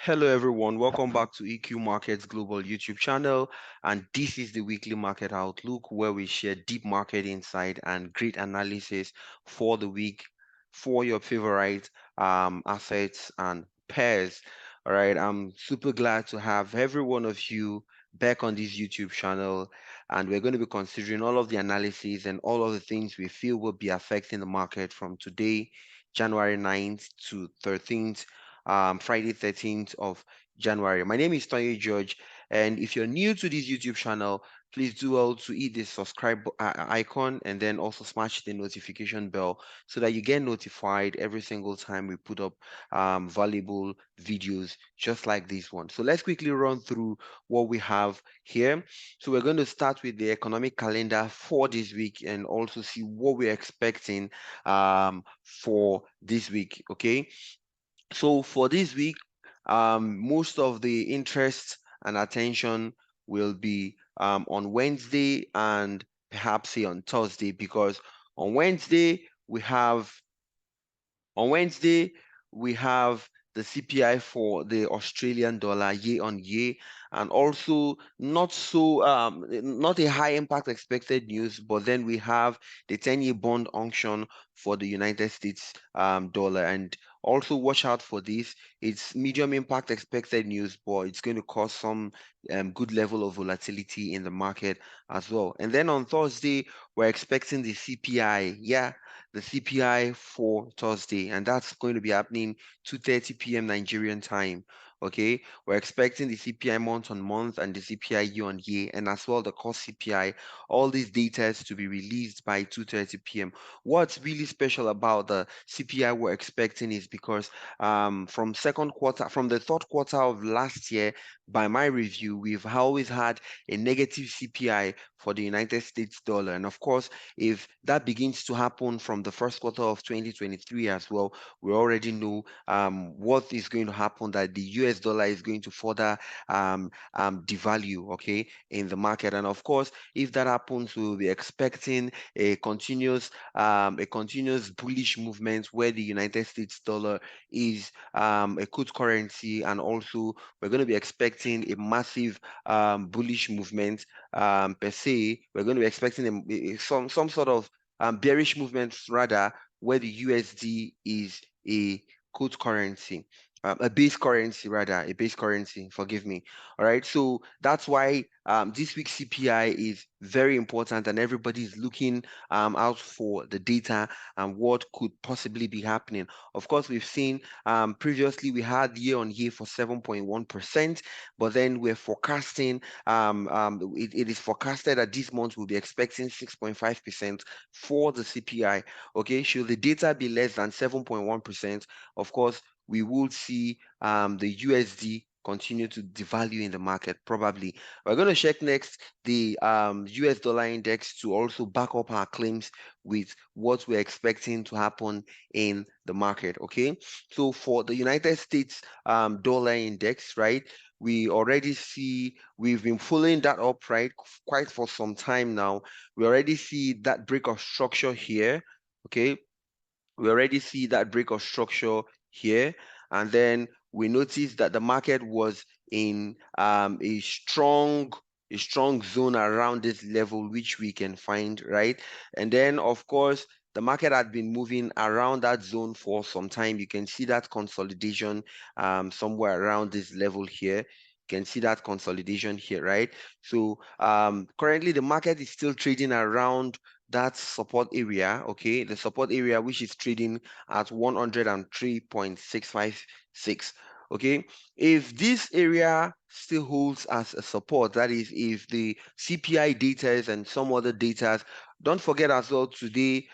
Hello everyone, welcome back to EQ Markets Global YouTube channel, and this is the weekly market outlook where we share deep market insight and great analysis for the week for your favorite assets and pairs. All right, I'm super glad to have every one of you back on this YouTube channel, and we're going to be considering all of the analysis and all of the things we feel will be affecting the market from today, January 9th to 13th, Friday 13th of January. My name is 𝗟𝗏𝗪𝗓𝗏, and if you're new to this YouTube channel, please do well to hit the subscribe icon and then also smash the notification bell so that you get notified every single time we put up valuable videos just like this one. So let's quickly run through what we have here. So we're going to start with the economic calendar for this week and also see what we're expecting for this week. Okay, so for this week, most of the interest and attention will be on Wednesday and perhaps say on Thursday, because on Wednesday we have on Wednesday, we have the CPI for the Australian dollar year on year, and also not a high impact expected news, but then we have the 10-year bond auction for the United States dollar. And also watch out for this. It's medium impact expected news, but it's going to cause some good level of volatility in the market as well. And then on Thursday, we're expecting the CPI. Yeah, the CPI for Thursday, and that's going to be happening 2:30 p.m. Nigerian time. Okay, we're expecting the CPI month on month and the CPI year on year, and as well the core CPI. All these data to be released by 2:30 p.m. What's really special about the CPI we're expecting is because from the third quarter of last year, by my review, we've always had a negative CPI for the United States dollar, and of course, if that begins to happen from the first quarter of 2023 as well, we already know what is going to happen, that the US dollar is going to further devalue, okay, in the market. And of course, if that happens, we'll be expecting a continuous bullish movement where the United States dollar is a good currency, and also we're going to be expecting a massive bullish movement per se. We're going to be expecting some sort of bearish movements rather, where the USD is a good currency, a base currency rather, a base currency, forgive me. All right, so that's why this week's CPI is very important, and everybody is looking out for the data and what could possibly be happening. Of course, we've seen previously we had year on year for 7.1%, but then we're forecasting, it is forecasted that this month we'll be expecting 6.5% for the CPI. Okay, should the data be less than 7.1%, of course, we will see the USD continue to devalue in the market, probably. We're going to check next the US dollar index to also back up our claims with what we're expecting to happen in the market. Okay, so for the United States dollar index, right, we already see we've been following that up, right, quite for some time now. We already see that break of structure here. Okay, we already see that break of structure here, and then we notice that the market was in a strong zone around this level, which we can find, right? And then of course the market had been moving around that zone for some time. You can see that consolidation somewhere around this level here. You can see that consolidation here, right? So currently the market is still trading around that support area, okay, the support area, which is trading at 103.656. Okay, if this area still holds as a support, that is, if the CPI data and some other data, don't forget as well, today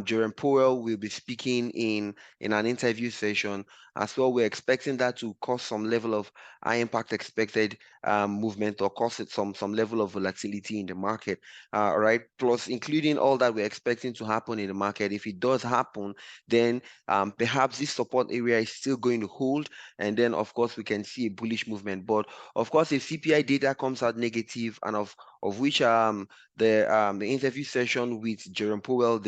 Jerome Powell will be speaking in an interview session as well. We're expecting that to cause some level of high impact expected movement, or cause it some level of volatility in the market. All right, plus including all that we're expecting to happen in the market. If it does happen, then perhaps this support area is still going to hold, and then of course we can see a bullish movement. But of course, if CPI data comes out negative, and of which the interview session with Jerome Powell,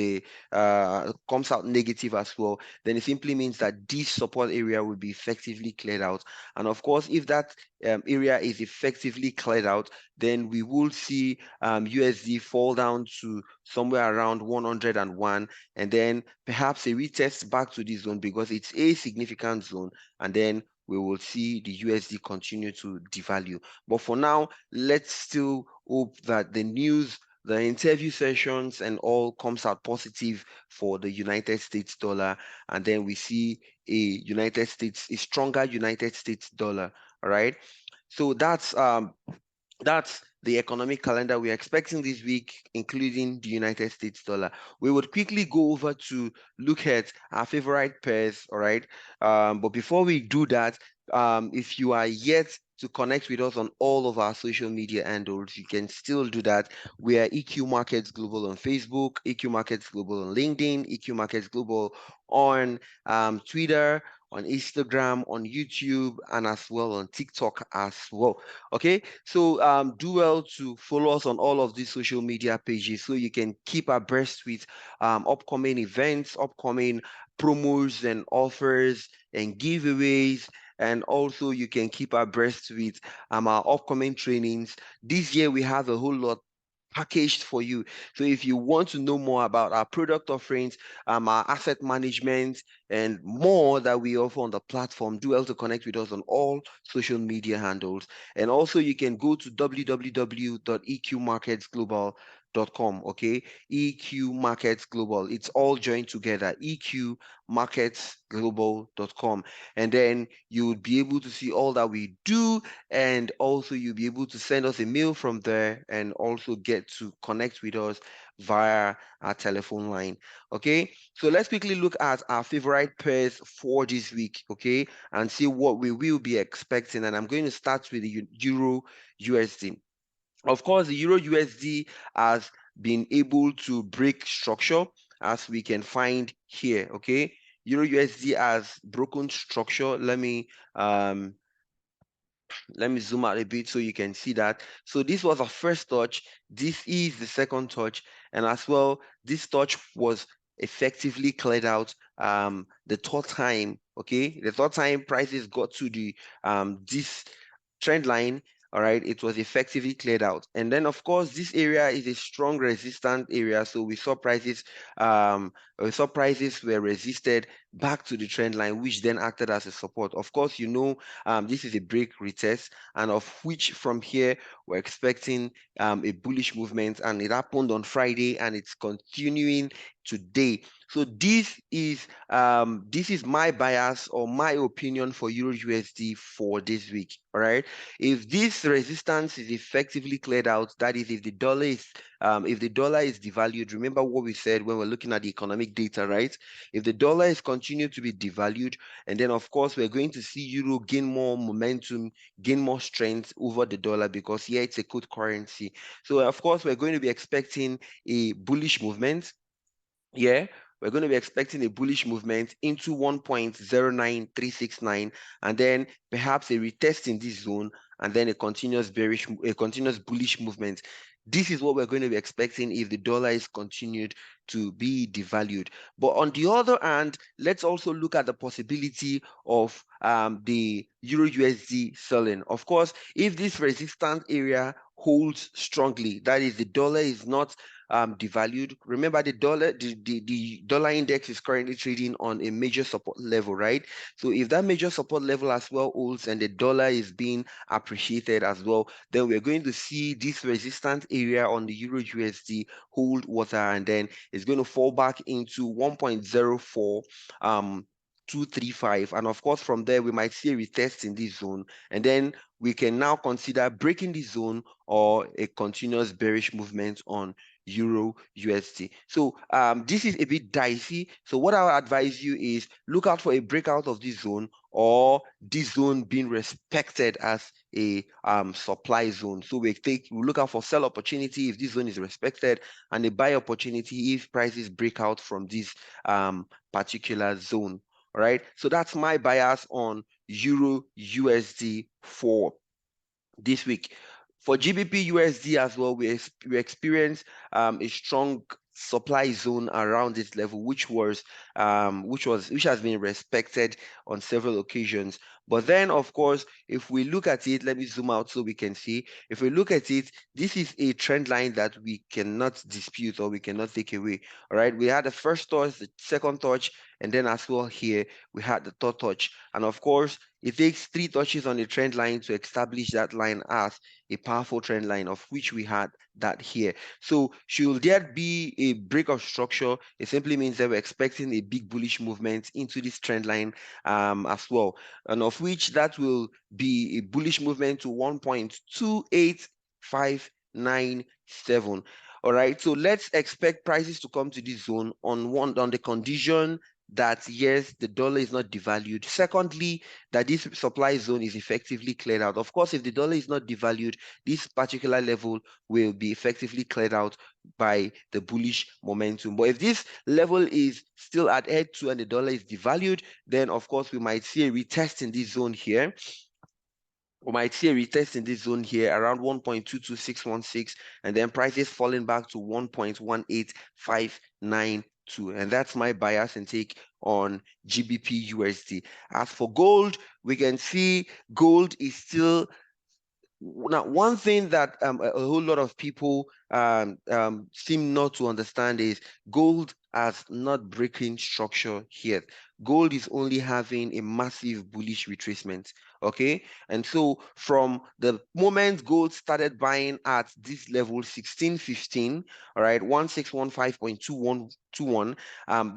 comes out negative as well, then it simply means that this support area will be effectively cleared out. And of course, if that area is effectively cleared out, then we will see USD fall down to somewhere around 101, and then perhaps a retest back to this zone because it's a significant zone, and then we will see the USD continue to devalue. But for now, let's still hope that the news, the interview sessions and all comes out positive for the United States dollar, and then we see a stronger United States dollar. All right. So that's the economic calendar we're expecting this week, including the United States dollar. We would quickly go over to look at our favorite pairs, all right? But before we do that, if you are yet to connect with us on all of our social media handles, you can still do that. We are EQ Markets Global on Facebook, EQ Markets Global on LinkedIn, EQ Markets Global on Twitter, on Instagram, on YouTube, and as well on TikTok as well. Okay, so do well to follow us on all of these social media pages so you can keep abreast with upcoming events, upcoming promos and offers and giveaways. And also you can keep abreast with our upcoming trainings. This year we have a whole lot packaged for you. So if you want to know more about our product offerings, our asset management, and more that we offer on the platform, do well to connect with us on all social media handles. And also you can go to www.eqmarketsglobal.com. Okay, EQ Markets Global. It's all joined together. eqmarketsglobal.com. And then you would be able to see all that we do, and also you'll be able to send us a mail from there and also get to connect with us via our telephone line. Okay, so let's quickly look at our favorite pairs for this week, okay, and see what we will be expecting. And I'm going to start with the Euro USD. Of course, the Euro USD has been able to break structure, as we can find here. Okay, Euro USD has broken structure. Let me zoom out a bit so you can see that. So this was our first touch. This is the second touch. And as well, this touch was effectively cleared out the third time. Okay, the third time prices got to the this trend line. All right, it was effectively cleared out. And then of course this area is a strong resistant area, so we saw prices were resisted back to the trend line, which then acted as a support. Of course, you know, this is a break retest, and of which from here we're expecting a bullish movement, and it happened on Friday and it's continuing today. So this is my bias or my opinion for Euro USD for this week. All right, if this resistance is effectively cleared out, that is, if the dollar is devalued, remember what we said when we're looking at the economic data, right? If the dollar is continued to be devalued, and then of course we're going to see euro gain more momentum, gain more strength over the dollar, because here it's a good currency. So of course we're going to be expecting a bullish movement. Yeah, we're going to be expecting a bullish movement into 1.09369, and then perhaps a retest in this zone, and then a continuous bullish movement. This is what we're going to be expecting if the dollar is continued to be devalued. But on the other hand, let's also look at the possibility of the Euro USD selling. Of course, if this resistance area holds strongly, that is, the dollar is not devalued. Remember, the dollar index is currently trading on a major support level, right? So if that major support level as well holds and the dollar is being appreciated as well, then we're going to see this resistance area on the Euro USD hold water, and then it's going to fall back into 1.04 235, and of course from there we might see a retest in this zone, and then we can now consider breaking this zone or a continuous bearish movement on Euro USD. So this is a bit dicey. So what I would advise you is look out for a breakout of this zone, or this zone being respected as a supply zone. So we look out for sell opportunity if this zone is respected, and a buy opportunity if prices break out from this particular zone. All right, so that's my bias on Euro USD for this week. For GBP USD as well, we experience a strong supply zone around this level, which has been respected on several occasions. But then, of course, if we look at it, let me zoom out so we can see. If we look at it, this is a trend line that we cannot dispute or we cannot take away. All right, we had the first touch, the second touch, and then as well here we had the third touch. And of course, it takes 3 touches on the trend line to establish that line as a powerful trend line, of which we had that here. So should there be a break of structure, it simply means that we're expecting a big bullish movement into this trend line as well, and of which that will be a bullish movement to 1.28597. All right, so let's expect prices to come to this zone on the condition that yes, the dollar is not devalued. Secondly, that this supply zone is effectively cleared out. Of course, if the dollar is not devalued, this particular level will be effectively cleared out by the bullish momentum. But if this level is still adhered to and the dollar is devalued, then of course we might see a retest in this zone here. We might see a retest in this zone here around 1.22616, and then prices falling back to 1.18592. And that's my bias and take on GBP USD. As for gold, we can see gold is still. Now, one thing that a whole lot of people seem not to understand is gold has not breaking structure here. Gold is only having a massive bullish retracement, okay? And so from the moment gold started buying at this level, 1615, all right, 1615.2121,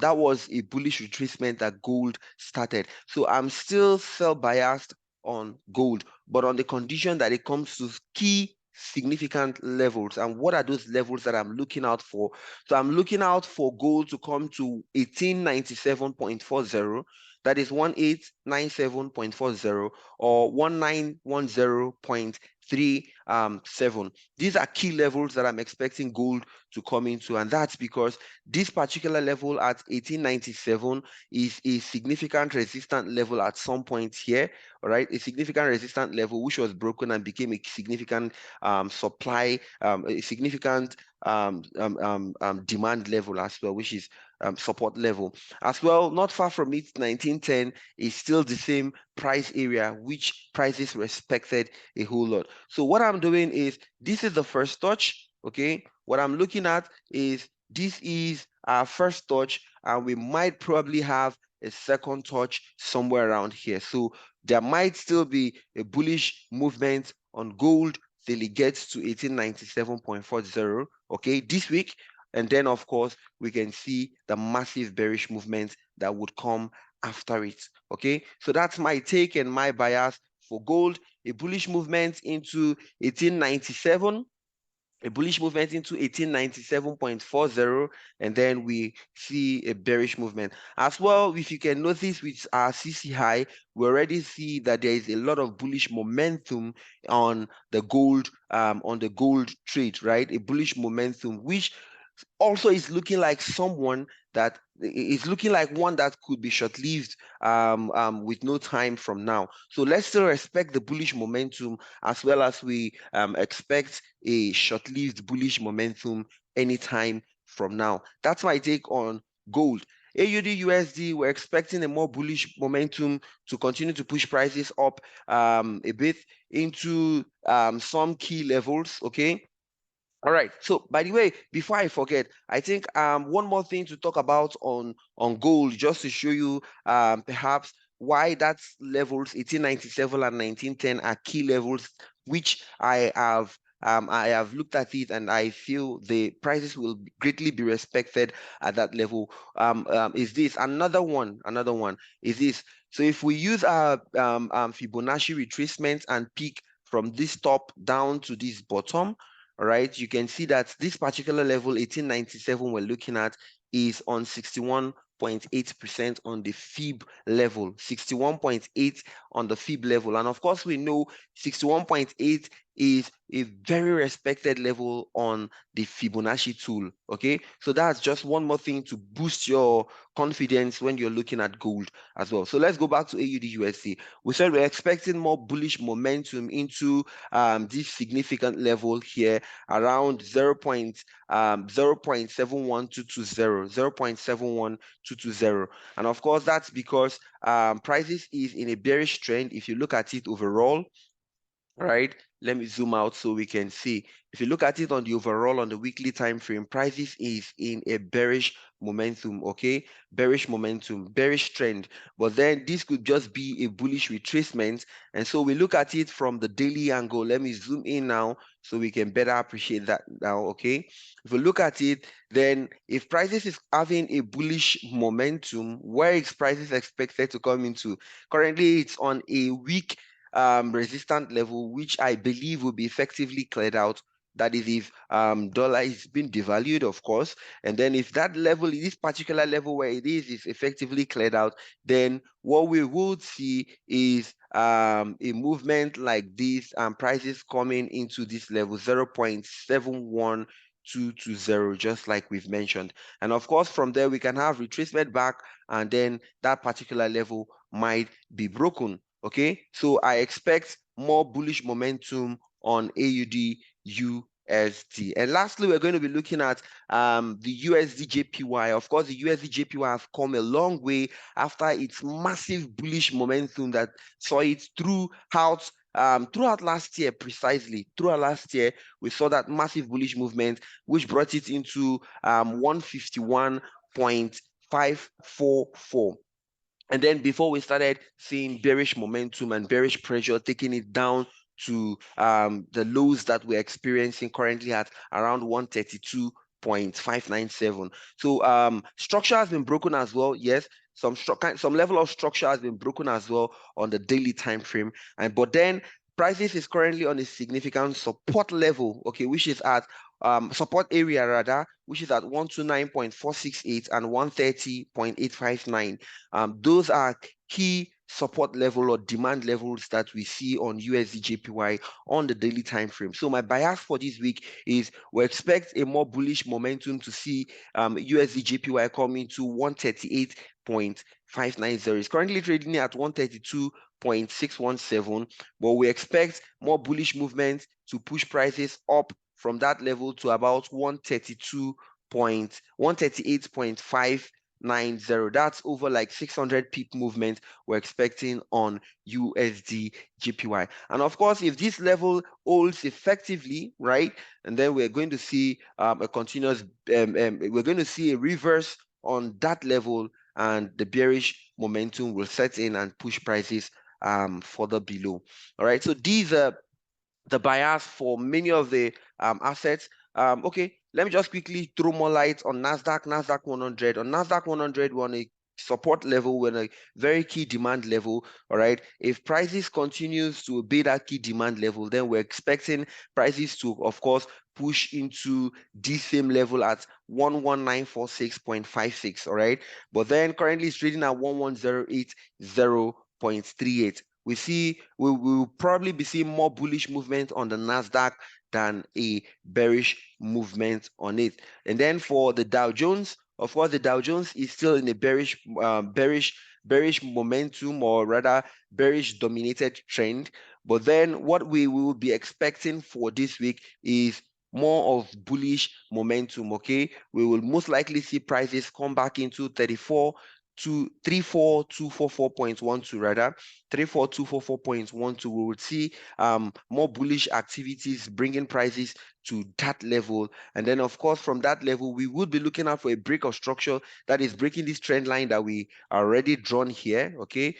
that was a bullish retracement that gold started. So I'm still sell biased on gold, but on the condition that it comes to key significant levels. And what are those levels that I'm looking out for? So I'm looking out for gold to come to 1897.40, that is 1897.40, or 1910.37. These are key levels that I'm expecting gold to come into, and that's because this particular level at 1897 is a significant resistant level at some point here. All right, a significant resistant level which was broken and became a significant supply, a significant demand level as well, which is support level as well. Not far from it, 1910 is still the same price area, which prices respected a whole lot. So what I'm doing is, this is the first touch, okay? What I'm looking at is, this is our first touch, and we might probably have a second touch somewhere around here. So there might still be a bullish movement on gold till it gets to 1897.40, okay, this week. And then, of course, we can see the massive bearish movement that would come after it, okay? So that's my take and my bias for gold. A bullish movement into 1897, a bullish movement into 1897.40, and then we see a bearish movement. As well, if you can notice with our CC high, we already see that there is a lot of bullish momentum on the gold trade, right? A bullish momentum, which also is looking like someone that is looking like one that could be short-lived with no time from now. So let's still respect the bullish momentum, as well as we expect a short-lived bullish momentum anytime from now. That's my take on gold. AUD USD, we're expecting a more bullish momentum to continue to push prices up a bit into some key levels, okay? All right. So, by the way, before I forget, I think one more thing to talk about on gold, just to show you perhaps why that's levels 1897 and 1910 are key levels, which I have looked at it, and I feel the prices will greatly be respected at that level. Is this another one? Another one is this. So if we use our Fibonacci retracement and peak from this top down to this bottom, all right, you can see that this particular level, 1897, we're looking at is on 61.8% on the Fib level, 61.8 on the Fib level. And of course, we know 61.8 is a very respected level on the Fibonacci tool. Okay, so that's just one more thing to boost your confidence when you're looking at gold as well. So let's go back to AUD/USD. We said we're expecting more bullish momentum into this significant level here around 0.71220, 0.71220. And of course, that's because prices is in a bearish trend. If you look at it overall, right, let me zoom out so we can see. If you look at it on the overall, on the weekly time frame, prices is in a bearish momentum. Okay, bearish momentum, bearish trend. But then this could just be a bullish retracement. And so we look at it from the daily angle. Let me zoom in now so we can better appreciate that now. Okay, if we look at it, then if prices is having a bullish momentum, where is prices expected to come into? Currently it's on a weak resistant level, which I believe will be effectively cleared out. That is, if dollar is being devalued, of course, and then if that level, this particular level where it is effectively cleared out, then what we would see is a movement like this, prices coming into this level 0.71220, just like we've mentioned. And of course, from there we can have retracement back, and then that particular level might be broken. Okay, so I expect more bullish momentum on AUD/USD. And lastly, we're going to be looking at the USD/JPY. Of course, the USD/JPY have come a long way after its massive bullish momentum that saw it throughout last year. Precisely throughout last year, we saw that massive bullish movement, which brought it into 151.544. And then before we started seeing bearish momentum and bearish pressure taking it down to the lows that we're experiencing currently at around 132.597. So structure has been broken as well. Yes, some level of structure has been broken as well on the daily time frame. But then prices is currently on a significant support level, okay, which is at support area rather, which is at 129.468 and 130.859. Those are key support level or demand levels that we see on USD/JPY on the daily time frame. So my bias for this week is we expect a more bullish momentum to see USD/JPY coming to 138.590. It's currently trading at 132.617, but we expect more bullish movement to push prices up from that level to about 138.590. That's over like 600 pip movement we're expecting on USD/JPY. And of course, if this level holds effectively, right, and then we're going to see a continuous, we're going to see a reverse on that level, and the bearish momentum will set in and push prices further below. All right, so these are the bias for many of the assets. Okay, let me just quickly throw more light on Nasdaq 100. On Nasdaq 100, we're on a support level, we're on a very key demand level. All right, if prices continues to obey that key demand level, then we're expecting prices to, of course, push into this same level at 11946.56. all right, but then currently it's trading at 11080.38. We will probably be seeing more bullish movement on the Nasdaq than a bearish movement on it. And then for the Dow Jones, of course, the Dow Jones is still in a bearish momentum, or rather bearish dominated trend. But then what we will be expecting for this week is more of bullish momentum. Okay, we will most likely see prices come back into 34244.12, rather 34244.12. We would see more bullish activities bringing prices to that level. And then of course from that level we would be looking out for a break of structure that is breaking this trend line that we already drawn here. Okay,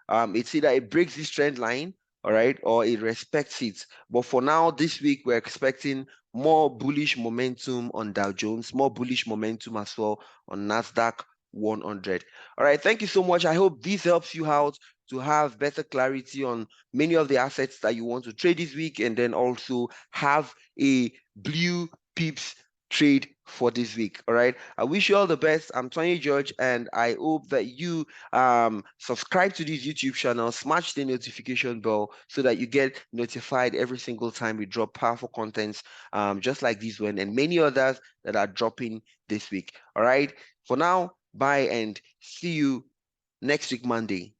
it's either it breaks this trend line, all right, or it respects it. But for now, this week we're expecting more bullish momentum on Dow Jones, more bullish momentum as well on Nasdaq 100. All right, thank you so much. I hope this helps you out to have better clarity on many of the assets that you want to trade this week, and then also have a blue pips trade for this week. All right. I wish you all the best. I'm Tony George, and I hope that you subscribe to this YouTube channel, smash the notification bell so that you get notified every single time we drop powerful contents just like this one and many others that are dropping this week. All right. For now, bye and see you next week, Monday.